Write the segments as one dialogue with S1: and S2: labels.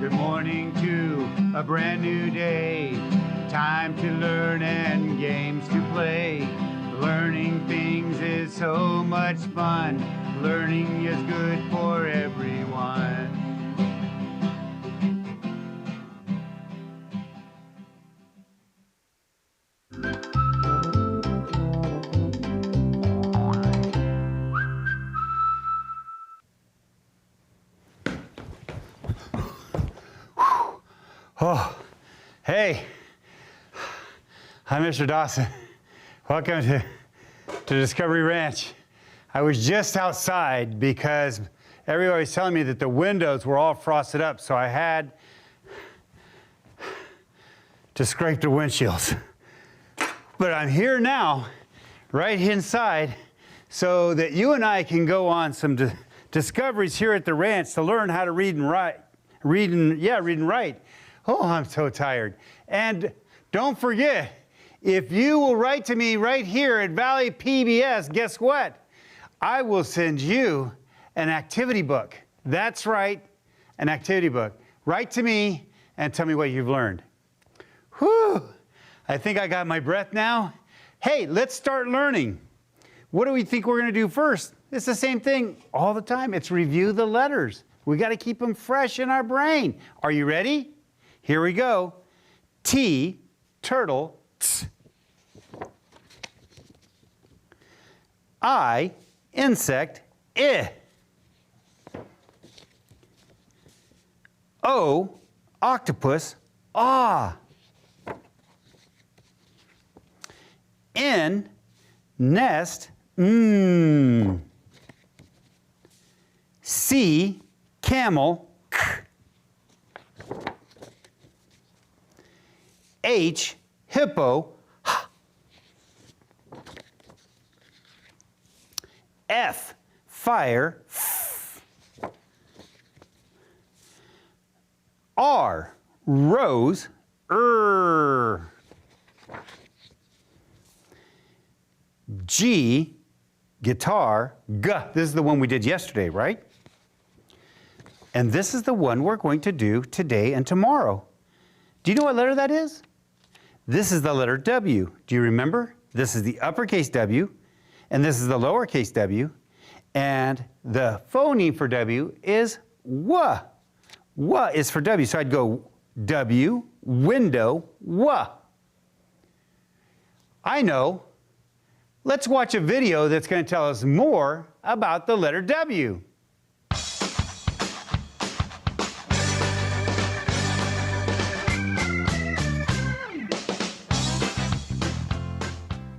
S1: Good morning to a brand new day. Time to learn and games to play. Learning things is so much fun. Learning is good for everyone. Oh, hey, I'm Mr. Dawson. Welcome to Discovery Ranch. I was just outside because everybody was telling me that the windows were all frosted up, so I had to scrape the windshields. But I'm here now, right inside, so that you and I can go on some discoveries here at the ranch to learn how to read and write. Read and write. Oh, I'm so tired. And don't forget, if you will write to me right here at Valley PBS, guess what? I will send you an activity book. That's right, an activity book. Write to me and tell me what you've learned. Whew, I think I got my breath now. Hey, let's start learning. What do we think we're gonna do first? It's the same thing all the time. It's review the letters. We gotta keep them fresh in our brain. Are you ready? Here we go. T, turtle, ts. I, insect, I. O, octopus, ah. N, nest, mmm. C, camel, k. H, hippo, h. F, fire, f. R, rose, G, guitar, g. This is the one we did yesterday, right? And this is the one we're going to do today and tomorrow. Do you know what letter that is? This is the letter W. Do you remember? This is the uppercase W, and this is the lowercase w, and the phoneme for W is W. W is for W, so I'd go W, window, W. I know. Let's watch a video that's going to tell us more about the letter W.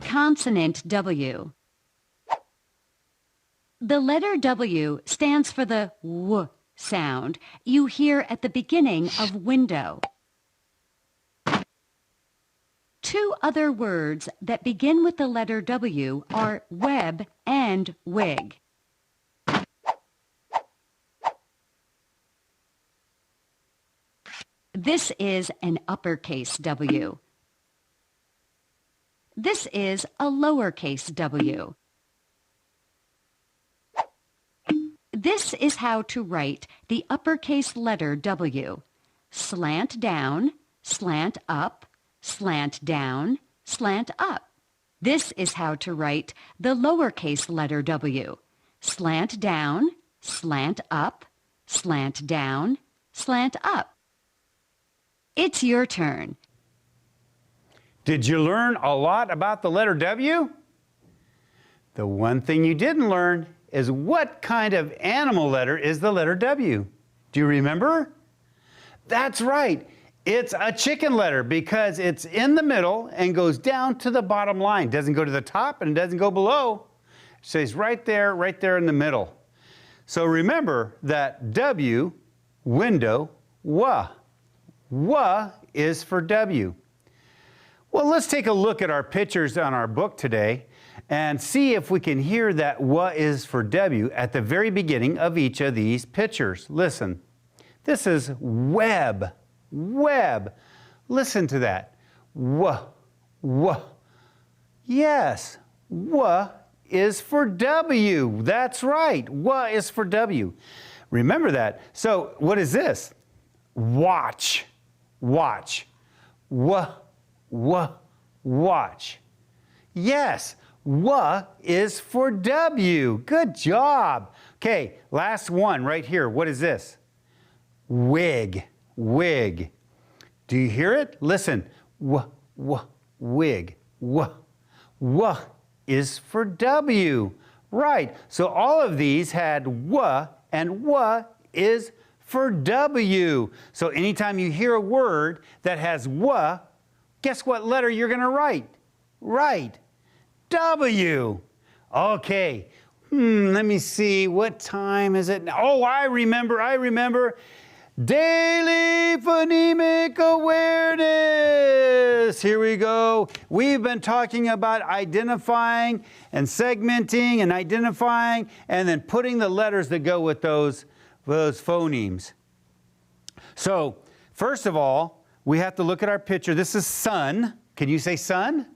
S2: Consonant W. The letter W stands for the W sound you hear at the beginning of window. Two other words that begin with the letter W are web and wig. This is an uppercase W. This is a lowercase w. This is how to write the uppercase letter W. Slant down, slant up, slant down, slant up. This is how to write the lowercase letter W. Slant down, slant up, slant down, slant up. It's your turn.
S1: Did you learn a lot about the letter W? The one thing you didn't learn is what kind of animal letter is the letter W. Do you remember? That's right. It's a chicken letter because it's in the middle and goes down to the bottom line. Doesn't go to the top and it doesn't go below. It stays right there in the middle. So remember that W, window, W. W is for W. Well, let's take a look at our pictures on our book today and see if we can hear that W is for W at the very beginning of each of these pictures. Listen, this is web, web. Listen to that. W, W. Yes, W is for W. That's right, W is for W. Remember that. So what is this? watch, watch. Watch. Yes, is for W. Good job. Okay, last one right here. What is this? Wig. Do you hear it? Listen. Wig. Is for W. Right. So all of these had and is for W. So anytime you hear a word that has guess what letter you're going to write? Right. W. Okay. Let me see. What time is it now? Oh, I remember. Daily phonemic awareness. Here we go. We've been talking about identifying and segmenting and identifying and then putting the letters that go with those phonemes. So, first of all, we have to look at our picture. This is sun. Can you say sun?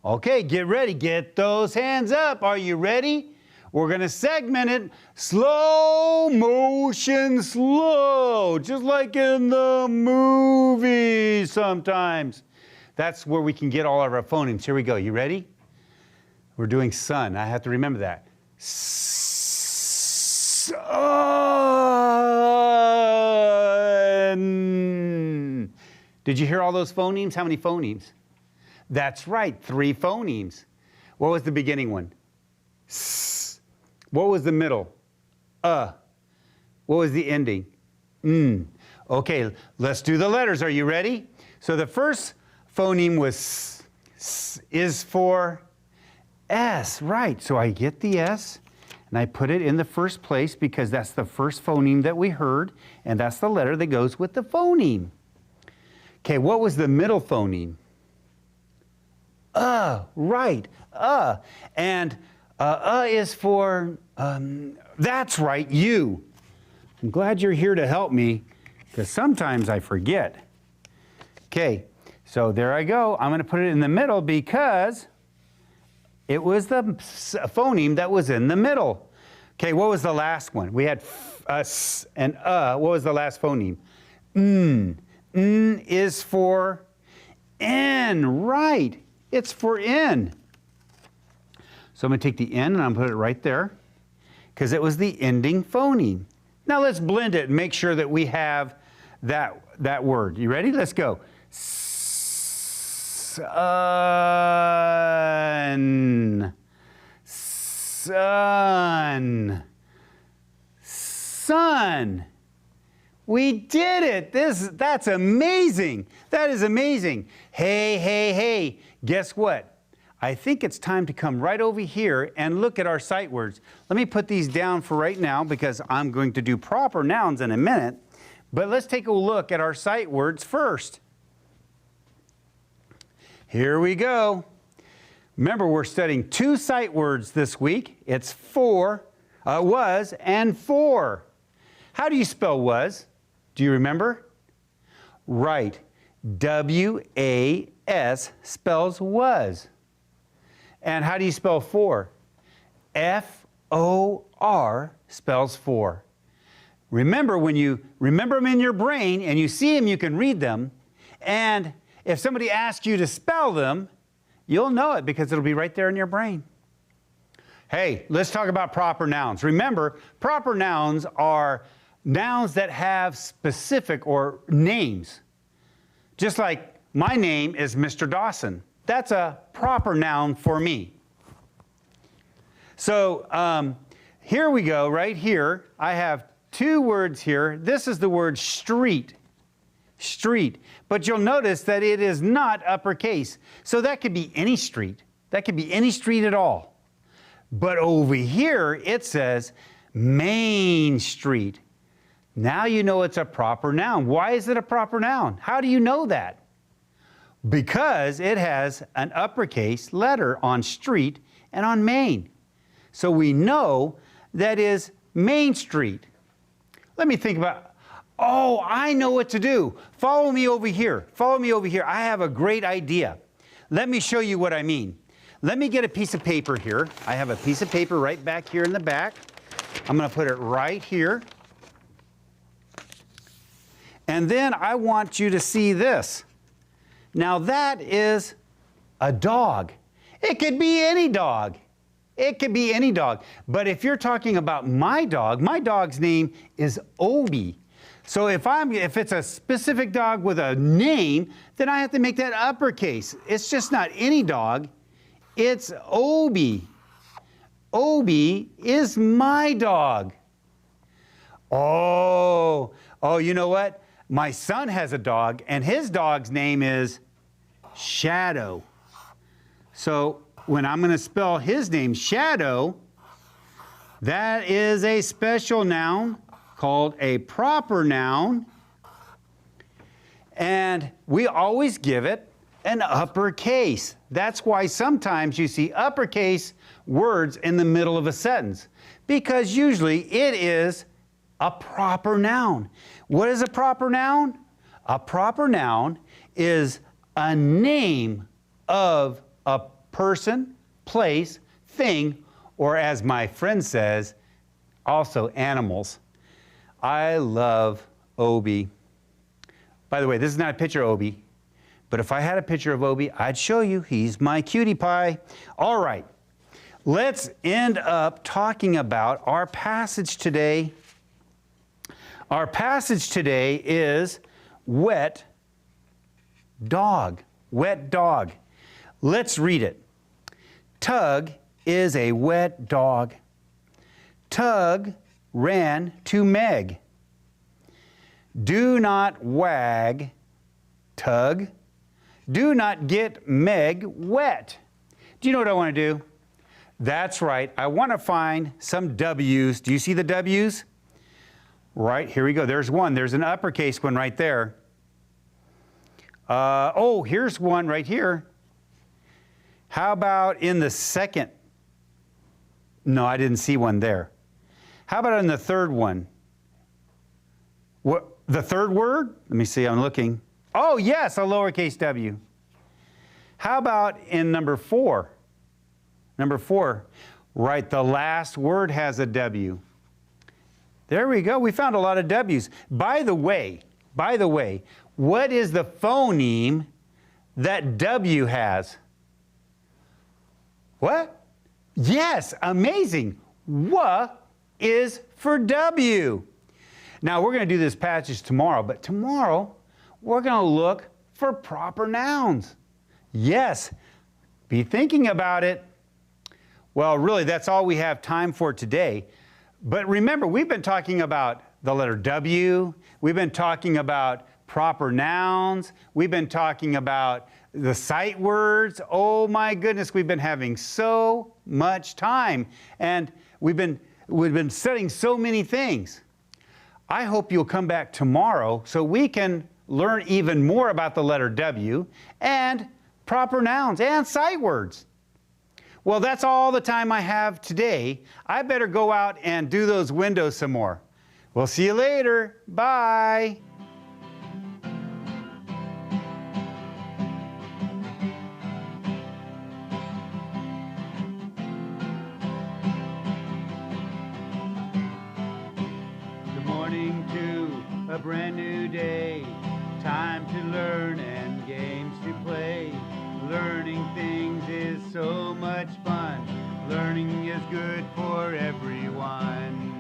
S1: Okay, get ready. Get those hands up. Are you ready? We're going to segment it slow motion, slow, just like in the movies sometimes. That's where we can get all of our phonemes. Here we go. You ready? We're doing sun. I have to remember that. Sun. Did you hear all those phonemes? How many phonemes? That's right, 3 phonemes. What was the beginning one? S. What was the middle? What was the ending? Okay, let's do the letters. Are you ready? So the first phoneme was is for S, right. So I get the S and I put it in the first place because that's the first phoneme that we heard, and that's the letter that goes with the phoneme. Okay, what was the middle phoneme? Right, and is for, that's right, you. I'm glad you're here to help me, because sometimes I forget. Okay, so there I go. I'm going to put it in the middle because it was the phoneme that was in the middle. Okay, what was the last one? We had s and what was the last phoneme? N is for N, right. It's for N. So I'm going to take the N and I'm going to put it right there because it was the ending phoneme. Now let's blend it and make sure that we have that word. You ready? Let's go. Sun. Sun. Sun. We did it. That's amazing. That is amazing. Hey. Guess what? I think it's time to come right over here and look at our sight words. Let me put these down for right now because I'm going to do proper nouns in a minute. But let's take a look at our sight words first. Here we go. Remember, we're studying 2 sight words this week. It's was and for. How do you spell was? Do you remember? Right. W-A-S spells was. And how do you spell for? F-O-R spells for. Remember, when you remember them in your brain and you see them, you can read them. And if somebody asks you to spell them, you'll know it because it'll be right there in your brain. Hey, let's talk about proper nouns. Remember, proper nouns are nouns that have specific or names. Just like my name is Mr. Dawson. That's a proper noun for me. So here we go, right here. I have 2 words here. This is the word street. Street. But you'll notice that it is not uppercase. So that could be any street. That could be any street at all. But over here, it says Main Street. Now you know it's a proper noun. Why is it a proper noun? How do you know that? Because it has an uppercase letter on street and on main. So we know that is Main Street. Let me think about, oh, I know what to do. Follow me over here. Follow me over here. I have a great idea. Let me show you what I mean. Let me get a piece of paper here. I have a piece of paper right back here in the back. I'm going to put it right here. And then I want you to see this. Now that is a dog. It could be any dog. It could be any dog. But if you're talking about my dog's name is Obi. So if it's a specific dog with a name, then I have to make that uppercase. It's just not any dog. It's Obi. Obi is my dog. Oh, you know what? My son has a dog, and his dog's name is Shadow. So when I'm going to spell his name, Shadow, that is a special noun called a proper noun. And we always give it an uppercase. That's why sometimes you see uppercase words in the middle of a sentence, because usually it is a proper noun. What is a proper noun? A proper noun is a name of a person, place, thing, or as my friend says, also animals. I love Obi. By the way, this is not a picture of Obi, but if I had a picture of Obi, I'd show you. He's my cutie pie. All right, let's end up talking about our passage today. Our passage today is wet dog. Wet dog. Let's read it. Tug is a wet dog. Tug ran to Meg. Do not wag, Tug. Do not get Meg wet. Do you know what I want to do? That's right. I want to find some W's. Do you see the W's? Right, here we go. There's one. There's an uppercase one right there. Oh, here's one right here. How about in the second? No, I didn't see one there. How about in the third one? What, the third word? Let me see, I'm looking. Oh, yes, a lowercase w. How about in number 4? Number 4, right, the last word has a W. There we go. We found a lot of W's. By the way, what is the phoneme that W has? What? Yes, amazing. W is for W. Now, we're going to do this passage tomorrow, but tomorrow we're going to look for proper nouns. Yes, be thinking about it. Well, really, that's all we have time for today. But remember, we've been talking about the letter W. We've been talking about proper nouns. We've been talking about the sight words. Oh my goodness, we've been having so much time. And we've been studying so many things. I hope you'll come back tomorrow so we can learn even more about the letter W and proper nouns and sight words. Well, that's all the time I have today. I better go out and do those windows some more. We'll see you later. Bye. Good morning to a brand new day. Time to learn and games to play. Learning things is so much fun. Learning is good for everyone.